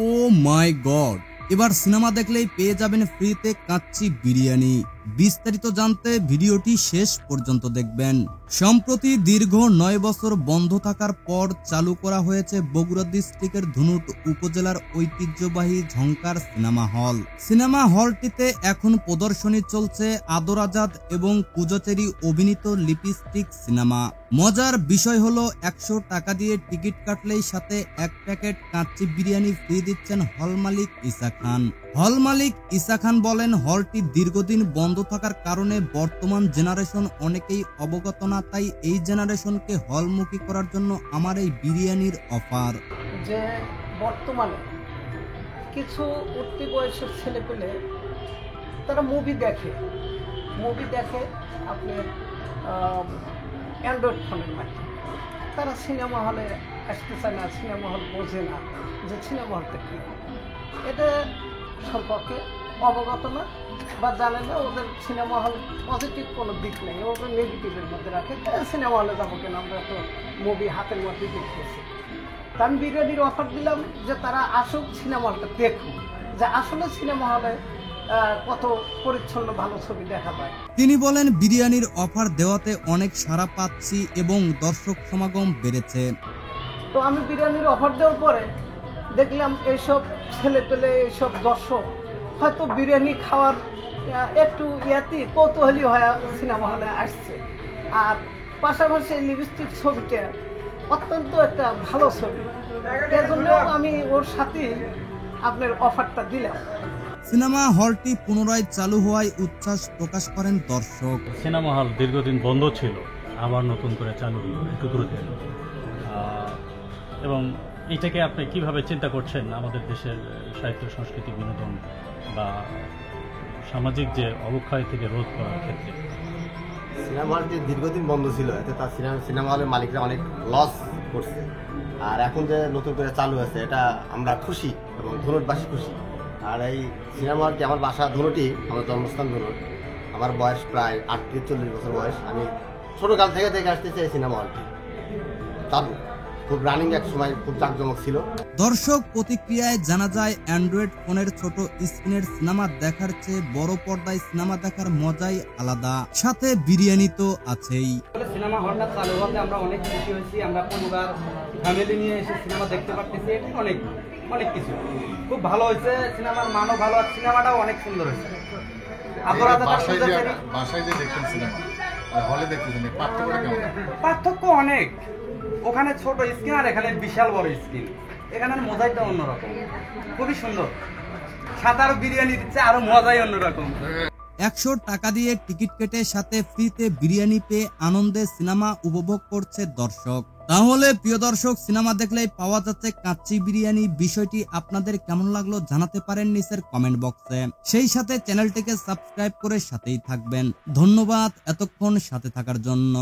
ও মাই god, এবার cinema দেখলেই পেয়ে যাবেন ফ্রিতে কাচ্চি বিরিয়ানি। বিস্তারিত জানতে ভিডিওটি শেষ পর্যন্ত দেখবেন। সম্প্রতি দীর্ঘ 9 বছর বন্ধ থাকার পর চালু করা হয়েছে বগুড়া ডিস্ট্রিক্টের ধুনুট উপজেলার ঐতিহ্যবাহী ঝংকার সিনেমা হল। সিনেমা হলটিতে এখন প্রদর্শনী চলছে আদর আজাদ এবং পূজাচেরি অভিনীত লিপস্টিক সিনেমা। মজার বিষয় হলো 100 টাকা দিয়ে টিকিট কাটলেই সাথে 1 প্যাকেট কাচ্চি বিরিয়ানি ফ্রি দিচ্ছেন হল মালিক ঈসা খান। হল মালিক ঈসা খান বলেন, হলটি দীর্ঘদিন বন্ধ থাকার কারণে বর্তমান জেনারেশন অনেকেই অবগত না, তাই এই জেনারেশনকে হলমুখী করার জন্য আমার এই বিরিয়ানির অফার। যে বর্তমানে কিছু উঠতি বয়সের ছেলে পেলে তারা মুভি দেখে আপনার অ্যান্ড্রয়েড ফোনের মাধ্যমে। তারা সিনেমা হলে আসতে চায় না, সিনেমা হল বোঝে না যে সিনেমা হলটা কী, এটা সম্পর্কে অবগত না বা জানে না। ওদের সিনেমা হল পজিটিভ কোনো দিক নেই, ওদের নেগেটিভের মধ্যে রাখে। সিনেমা হলে যাবো কেন, আমরা তো মুভি হাতের মধ্যে দেখতেছি। তা আমি বিরিয়ানির অফার দিলাম যে তারা আসুক, সিনেমা হলটা দেখুক, যে আসলে সিনেমা হলে কত পরিচ্ছন্ন ভালো ছবি দেখা যায়। তিনি বলেন, বিরিয়ানির অফার দেওয়াতে অনেক সাড়া পাচ্ছি এবং দর্শক সমাগম বেড়েছে। তো আমি বিরিয়ানির অফার দেওয়ার পরে দেখলাম এইসব ছেলে পেলে, এইসব দর্শক হয়তো বিরিয়ানি খাওয়ার একটু কৌতূহলী হয়ে সিনেমা হলে আসছে। আর পাশাপাশি লিপস্টিক ছবিটা অত্যন্ত একটা ভালো ছবি, এজন্য আমি ওর সাথে আপনার অফারটা দিলাম। সিনেমা হলটি পুনরায় চালু হওয়ায় উচ্ছ্বাস প্রকাশ করেন দর্শক। সিনেমা হল দীর্ঘদিন বন্ধ ছিল, আবার নতুন করে চালু হলো একটু দ্রুত। এবং এইটাকে আপনি কিভাবে চিন্তা করছেন আমাদের দেশের সাহিত্য, সংস্কৃতি, বিনোদন বা সামাজিক যে অবক্ষয় থেকে রোধ করার ক্ষেত্রে? সিনেমা হলটি দীর্ঘদিন বন্ধ ছিল, এতে তার সিনেমা হলের মালিকরা অনেক লস করছে। আর এখন যে নতুন করে চালু হয়েছে, এটা আমরা খুশি এবং ধনুটবাসী খুশি। আর এই সিনেমা হলটি, আমার বাসা ধনুটি, আমার জন্মস্থান ধনুট। আমার বয়স প্রায় 38-40 বছর বয়স। আমি ছোটোকাল থেকে দেখে আসতেছি এই সিনেমা হলটি চালু, খুব রানিং, এক সময় খুব জাঁকজমক ছিল। দর্শক প্রতিক্রিয়ায় জানা যায়, অ্যান্ড্রয়েড ফোনের ছোট স্ক্রিনের সিনেমা দেখার চেয়ে বড় পর্দায় সিনেমা দেখার মজাই আলাদা, সাথে বিরিয়ানি তো আছেই। সিনেমা হলটা চালু হতে আমরা অনেক খুশি হয়েছি। আমরা পরিবার ফ্যামিলি নিয়ে এসে সিনেমা দেখতে পারতেছি, অনেক অনেক কিছু খুব ভালো হয়েছে। সিনেমার মানও ভালো, আর সিনেমাটাও অনেক সুন্দর হয়েছে। পার্থক্য অনেক, ওখানে ছোট স্ক্রিন আর এখানে বিশাল বড় স্ক্রিন, এখানের মজাইটা অন্যরকম, খুবই সুন্দর। সাঁতার বিরিয়ানি দিচ্ছে, আরো মজাই অন্যরকম। 100 টাকা দিয়ে টিকিট কেটে সাথে ফ্রিতে বিরিয়ানি পেয়ে আনন্দে সিনেমা উপভোগ করছে দর্শক। তাহলে প্রিয় দর্শক, সিনেমা দেখলেই পাওয়া যাচ্ছে কাচ্চি বিরিয়ানি। বিষয়টি আপনাদের কেমন লাগলো জানাতে পারেন নিচের কমেন্ট বক্সে। সেই সাথে চ্যানেলটিকে সাবস্ক্রাইব করে সাথেই থাকবেন। ধন্যবাদ এতক্ষণ সাথে থাকার জন্য।